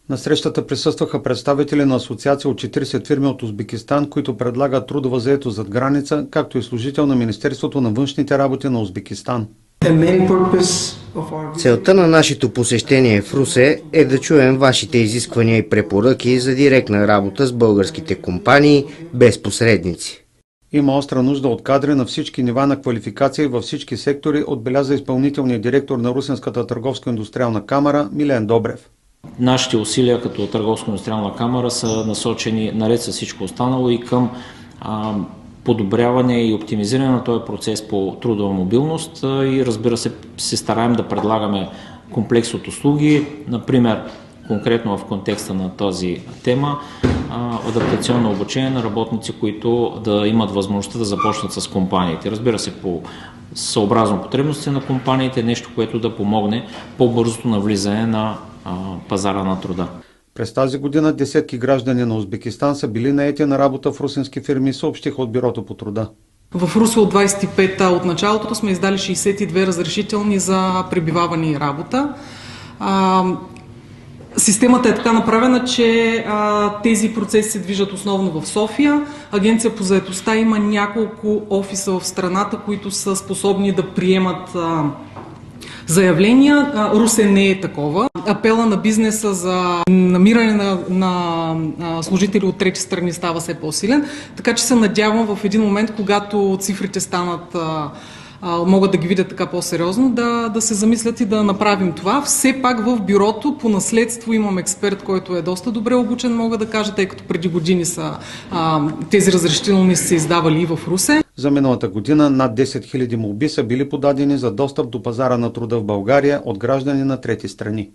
На срещата присъстваха представители на асоциация от 40 фирми от Узбекистан, които предлагат трудова заетост зад граница, както и служител на Министерството на външните работи на Узбекистан. Целта на нашето посещение в Русе е да чуем вашите изисквания и препоръки за директна работа с българските компании без посредници. Има остра нужда от кадри на всички нива на квалификации във всички сектори, отбеляза изпълнителният директор на Русенската търговско-индустриална камара Милен Добрев. Нашите усилия като търговско-индустриална камара са насочени наред с всичко останало и към подобряване и оптимизиране на този процес по трудова мобилност и разбира се стараем да предлагаме комплекс от услуги, например конкретно в контекста на тази тема адаптационно обучение на работници, които да имат възможността да започнат с компаниите. Разбира се, по съобразно потребности на компаниите, нещо, което да помогне по-бързото навлизане на пазара на труда. През тази година десетки граждани на Узбекистан са били наети на работа в русински фирми, съобщиха от Бюрото по труда. В Русе от 25-та от началото сме издали 62 разрешителни за пребиваване и работа. Системата е така направена, че тези процеси се движат основно в София. Агенция по заетостта има няколко офиса в страната, които са способни да приемат заявления. Русе не е такова. Апела на бизнеса за намиране на служители от трети страни става все по-силен. Така че се надявам в един момент, когато цифрите станат могат да ги видят така по-сериозно, да се замислят и да направим това. Все пак в бюрото по наследство имам експерт, който е доста добре обучен, мога да кажа, тъй като преди години тези разрешителни са се издавали и в Русе. За миналата година над 10 000 молби са били подадени за достъп до пазара на труда в България от граждани на трети страни.